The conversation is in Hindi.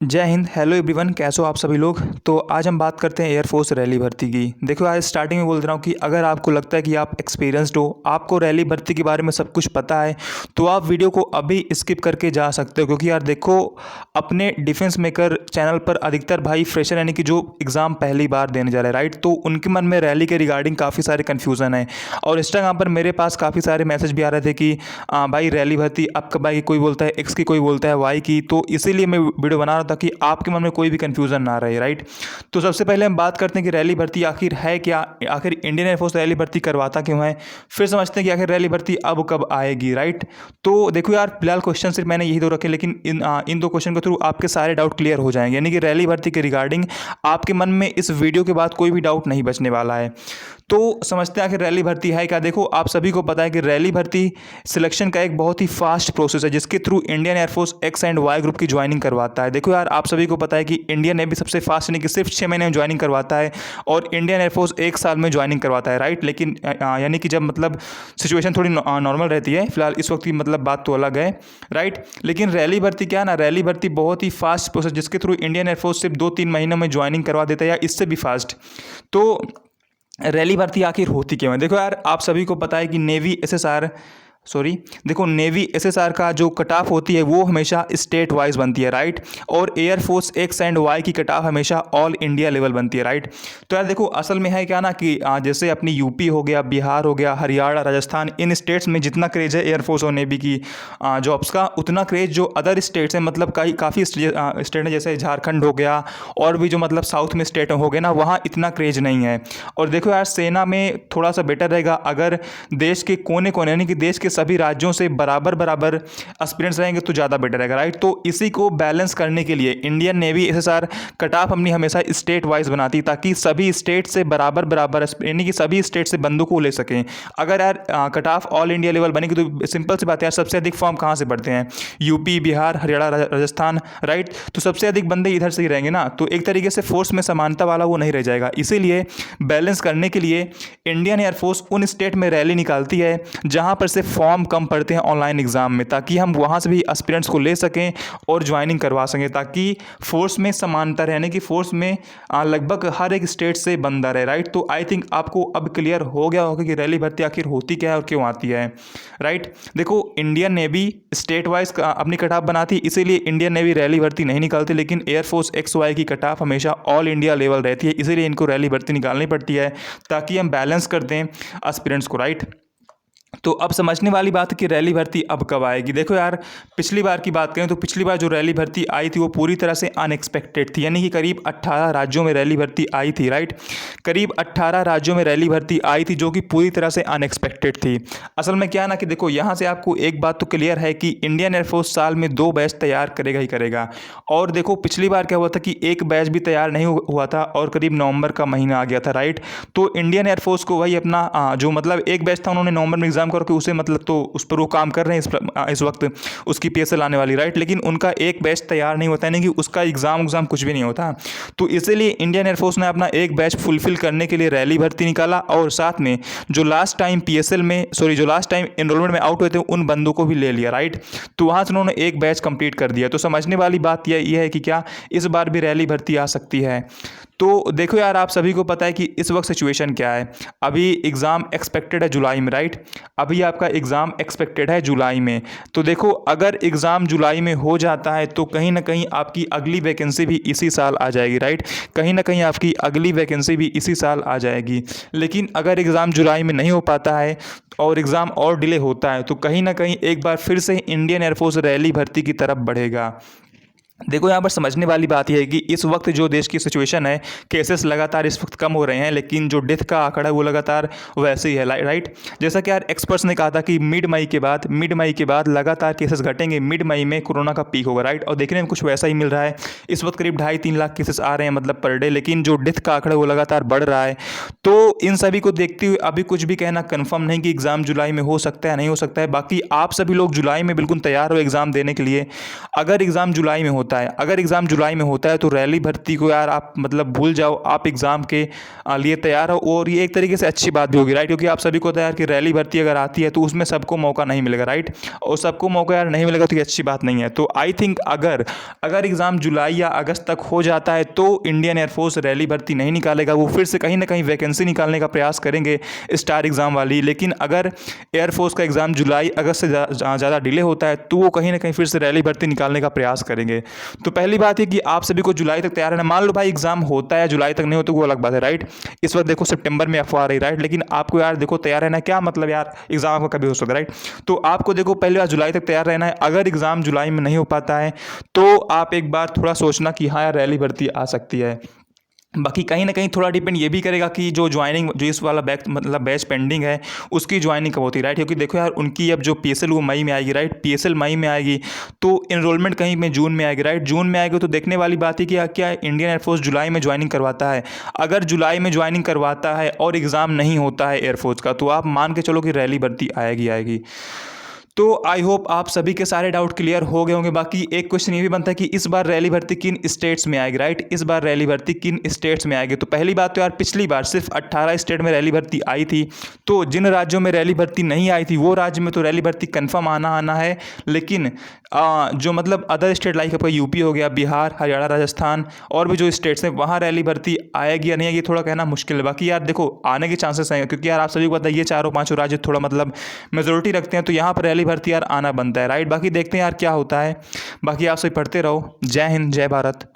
जय हिंद। हेलो एवरीवन, कैसे हो आप सभी लोग। तो आज हम बात करते हैं एयरफोर्स रैली भर्ती की। देखो, आज स्टार्टिंग में बोल रहा हूँ कि अगर आपको लगता है कि आप एक्सपीरियंसड हो, आपको रैली भर्ती के बारे में सब कुछ पता है, तो आप वीडियो को अभी स्किप करके जा सकते हो। क्योंकि यार देखो, अपने डिफेंस मेकर चैनल पर अधिकतर भाई फ्रेशर यानी कि जो एग्ज़ाम पहली बार देने जा रहे हैं, राइट, तो उनके मन में रैली के रिगार्डिंग काफ़ी सारे कन्फ्यूज़न है। और इंस्टाग्राम पर मेरे पास काफ़ी सारे मैसेज भी आ रहे थे कि भाई रैली भर्ती अब कब आएगी, कोई बोलता है एक्स की, कोई बोलता है वाई की। तो इसीलिए मैं वीडियो बना रहा था कि आपके मन में कोई भी कन्फ्यूज़न ना रहे, राइट। तो सबसे पहले हम बात करते हैं कि रैली भर्ती आखिर है क्या, आखिर इंडियन एयरफोर्स रैली भर्ती करवाता क्यों है। फिर समझते हैं कि आखिर रैली भर्ती अब कब आएगी, राइट। तो देखो यार, फिलहाल क्वेश्चन सिर्फ मैंने यही दो रखे, लेकिन इन दो क्वेश्चन के थ्रू आपके सारे डाउट क्लियर हो जाएंगे। यानी कि रैली भर्ती के रिगार्डिंग आपके मन में इस वीडियो के बाद कोई भी डाउट नहीं बचने वाला है। तो समझते हैं आखिर रैली भर्ती है क्या। देखो, आप सभी को पता है कि रैली भर्ती सिलेक्शन का एक बहुत ही फास्ट प्रोसेस है, जिसके through Indian air force X and Y group की ज्वाइनिंग करवाता है। देखो यार, आप सभी को पता है कि इंडियन नेवी सबसे फास्ट यानी कि सिर्फ 6 महीने में ज्वाइनिंग करवाता है, और इंडियन एयरफोर्स 1 साल में ज्वाइनिंग करवाता है, राइट। लेकिन यानी कि जब मतलब सिचुएशन थोड़ी नॉर्मल रहती है, फिलहाल इस वक्त की मतलब बात तो अलग है, राइट। लेकिन रैली भर्ती क्या है ना, रैली भर्ती बहुत ही फास्ट प्रोसेस, जिसके थ्रू इंडियन एयरफोर्स सिर्फ 2-3 महीनों में ज्वाइनिंग करवा देता है, या इससे भी फास्ट। तो रैली भर्ती आखिर होती क्यों है। देखो यार, आप सभी को पता है कि नेवी एसएसआर सॉरी देखो, नेवी एसएसआर का जो कट ऑफ होती है वो हमेशा स्टेट वाइज बनती है, राइट। और एयरफोर्स एक्स एंड वाई की कट ऑफ हमेशा ऑल इंडिया लेवल बनती है, राइट। तो यार देखो, असल में है क्या ना कि जैसे अपनी यूपी हो गया, बिहार हो गया, हरियाणा, राजस्थान, इन स्टेट्स में जितना क्रेज है एयरफोर्स और नेवी की जॉब्स का, उतना क्रेज जो अदर स्टेट्स हैं, मतलब काफ़ी स्टेट हैं, जैसे झारखंड हो गया, और भी जो मतलब साउथ में स्टेट हो गए ना, वहाँ इतना क्रेज नहीं है। और देखो यार, सेना में थोड़ा सा बेटर रहेगा अगर देश के कोने कोने यानी कि देश के सभी राज्यों से बराबर बराबर एस्पिरेंट्स रहेंगे तो ज़्यादा बेटर रहेगा, राइट। तो इसी को बैलेंस करने के लिए Indian navy SSR cut off अपनी हमेशा स्टेट वाइज बनाती है, ताकि सभी स्टेट से बराबर बराबर यानी कि सभी स्टेट से बंदों को ले सकें। अगर यार cut off all India level बनेगी तो सिंपल सी बात है यार, सबसे अधिक फॉर्म कहाँ से बढ़ते हैं, यूपी, बिहार, हरियाणा, राजस्थान, राइट। तो सबसे अधिक बंदे इधर से ही रहेंगे ना, तो एक तरीके से फोर्स में समानता वाला वो नहीं रह जाएगा। इसीलिए बैलेंस करने के लिए इंडियन एयरफोर्स उन स्टेट में रैली निकालती है जहां पर से फॉर्म कम पड़ते हैं ऑनलाइन एग्जाम में, ताकि हम वहां से भी एस्पिरेंट्स को ले सकें और ज्वाइनिंग करवा सकें, ताकि फोर्स में समानता रहने की, फोर्स में लगभग हर एक स्टेट से बंदा रहे, राइट। तो आई थिंक आपको अब क्लियर हो गया होगा कि रैली भर्ती आखिर होती क्या है और क्यों आती है, राइट। देखो, इंडियन नेवी स्टेट वाइज अपनी कट ऑफ बनाती, इसीलिए इंडियन नेवी रैली भर्ती नहीं निकालती, लेकिन एयरफोर्स एक्स वाई की कट ऑफ हमेशा ऑल इंडिया लेवल रहती है, इसीलिए इनको रैली भर्ती निकालनी पड़ती है, ताकि हम बैलेंस कर दें एस्पिरेंट्स को, राइट। तो अब समझने वाली बात है कि रैली भर्ती अब कब आएगी। देखो यार, पिछली बार की बात करें तो पिछली बार जो रैली भर्ती आई थी वो पूरी तरह से अनएक्सपेक्टेड थी, यानी कि करीब 18 राज्यों में रैली भर्ती आई थी, राइट। करीब 18 राज्यों में रैली भर्ती आई थी, जो कि पूरी तरह से अनएक्सपेक्टेड थी। असल में क्या है ना कि देखो, यहाँ से आपको एक बात तो क्लियर है कि इंडियन एयरफोर्स साल में 2 बैच तैयार करेगा ही करेगा। और देखो, पिछली बार क्या हुआ था कि एक बैच भी तैयार नहीं हुआ था, और करीब नवंबर का महीना आ गया था, राइट। तो इंडियन एयरफोर्स को वही अपना जो मतलब एक बैच था, उन्होंने नवंबर में एग्जाम करके उसे मतलब तो उस पर वो काम कर रहे हैं इस वक्त, उसकी पीएसएल आने वाली, राइट। लेकिन उनका एक बैच तैयार नहीं होता, यानी कि उसका एग्जाम कुछ भी नहीं होता। तो इसीलिए इंडियन एयरफोर्स ने अपना एक बैच फुलफिल करने के लिए रैली भर्ती निकाला, और साथ में जो लास्ट टाइम पीएसएल में जो लास्ट टाइम एनरोलमेंट में आउट हुए थे उन बंदों को भी ले लिया, राइट। तो वहां से उन्होंने एक बैच कंप्लीट कर दिया। तो समझने वाली बात यह है कि क्या इस बार भी रैली भर्ती आ सकती है। तो देखो यार, आप सभी को पता है कि इस वक्त सिचुएशन क्या है। अभी एग्ज़ाम एक्सपेक्टेड है जुलाई में, राइट। अभी आपका एग्ज़ाम एक्सपेक्टेड है जुलाई में। तो देखो, अगर एग्ज़ाम जुलाई में हो जाता है तो कहीं ना कहीं आपकी अगली वैकेंसी भी इसी साल आ जाएगी, राइट। कहीं ना कहीं आपकी अगली वैकेंसी भी इसी साल आ जाएगी। लेकिन अगर एग्ज़ाम जुलाई में नहीं हो पाता है और एग्ज़ाम और डिले होता है, तो कहीं ना कहीं एक बार फिर से इंडियन एयरफोर्स रैली भर्ती की तरफ बढ़ेगा। देखो, यहाँ पर समझने वाली बात यह है कि इस वक्त जो देश की सिचुएशन है, केसेस लगातार इस वक्त कम हो रहे हैं, लेकिन जो डेथ का आंकड़ा है वो लगातार वैसे ही है, राइट। जैसा कि यार एक्सपर्ट्स ने कहा था कि मिड मई के बाद लगातार केसेस घटेंगे, मिड मई में कोरोना का पीक होगा, राइट। और देखने में कुछ वैसा ही मिल रहा है। इस वक्त करीब 2.5-3 लाख केसेस आ रहे हैं मतलब पर डे, लेकिन जो डेथ का आंकड़ा है वो लगातार बढ़ रहा है। तो इन सभी को देखते हुए अभी कुछ भी कहना कन्फर्म नहीं कि एग्ज़ाम जुलाई में हो सकता है नहीं हो सकता है। बाकी आप सभी लोग जुलाई में बिल्कुल तैयार हो एग्ज़ाम देने के लिए। अगर एग्ज़ाम जुलाई में होता होता है। अगर एग्ज़ाम जुलाई में होता है तो रैली भर्ती को यार आप मतलब भूल जाओ, आप एग्ज़ाम के लिए तैयार हो। और ये एक तरीके से अच्छी बात भी होगी, राइट, क्योंकि आप सभी को तैयार कि रैली भर्ती अगर आती है तो उसमें सबको मौका नहीं मिलेगा, राइट, और सबको मौका यार नहीं मिलेगा तो ये अच्छी बात नहीं है। तो आई थिंक अगर एग्ज़ाम जुलाई या अगस्त तक हो जाता है तो इंडियन एयरफोर्स रैली भर्ती नहीं निकालेगा, वो फिर से कहीं ना कहीं वैकेंसी निकालने का प्रयास करेंगे स्टार एग्ज़ाम वाली। लेकिन अगर एयरफोर्स का एग्ज़ाम जुलाई अगस्त से ज़्यादा डिले होता है तो वो कहीं ना कहीं फिर से रैली भर्ती निकालने का प्रयास करेंगे। तो पहली बात है कि आप सभी को जुलाई तक तैयार रहना। मान लो भाई एग्ज़ाम होता है जुलाई तक नहीं होता, वो अलग बात है, राइट। इस वक्त देखो सितंबर में अफवाह रही, राइट, लेकिन आपको यार देखो तैयार रहना है। क्या मतलब यार, एग्ज़ाम आपका कभी हो सकता है, राइट। तो आपको देखो पहली बार जुलाई तक तैयार रहना है। अगर एग्ज़ाम जुलाई में नहीं हो पाता है तो आप एक बार थोड़ा सोचना कि हाँ यार रैली भर्ती आ सकती है। बाकी कहीं ना कहीं थोड़ा डिपेंड ये भी करेगा कि जो ज्वाइनिंग, जो इस वाला बैच पेंडिंग है उसकी ज्वाइनिंग कब होती है, राइट, क्योंकि देखो यार उनकी अब जो पीएसएल वो मई में आएगी, राइट, पीएसएल मई में आएगी तो इनरोलमेंट कहीं में जून में आएगी, राइट, जून में आएगी। तो देखने वाली बात है कि क्या इंडियन एयरफोर्स जुलाई में ज्वाइनिंग करवाता है। अगर जुलाई में ज्वाइनिंग करवाता है और एग्ज़ाम नहीं होता है एयरफोर्स का तो आप मान के चलो कि रैली भर्ती आएगी। तो आई होप आप सभी के सारे डाउट क्लियर हो गए होंगे। बाकी एक क्वेश्चन ये भी बनता है कि इस बार रैली भर्ती किन स्टेट्स में आएगी, राइट, इस बार रैली भर्ती किन स्टेट्स में आएगी। तो पहली बात तो यार पिछली बार सिर्फ 18 स्टेट में रैली भर्ती आई थी। तो जिन राज्यों में रैली भर्ती नहीं आई थी वो राज्य में तो रैली भर्ती कन्फर्म आना है। लेकिन जो मतलब अदर स्टेट लाइक आपका यूपी हो गया, बिहार, हरियाणा, राजस्थान और भी जो स्टेट्स हैं वहाँ रैली भर्ती आएगी या नहीं आएगी थोड़ा कहना मुश्किल है। बाकी यार देखो आने के चांसेस हैं, क्योंकि यार आप सभी को पता है ये चारों पांचों राज्य थोड़ा मतलब मेजोरिटी रखते हैं, तो यहाँ पर रैली भर्ती यार आना बनता है, राइट। बाकी देखते हैं यार क्या होता है। बाकी आप सभी पढ़ते रहो। जय हिंद, जय भारत।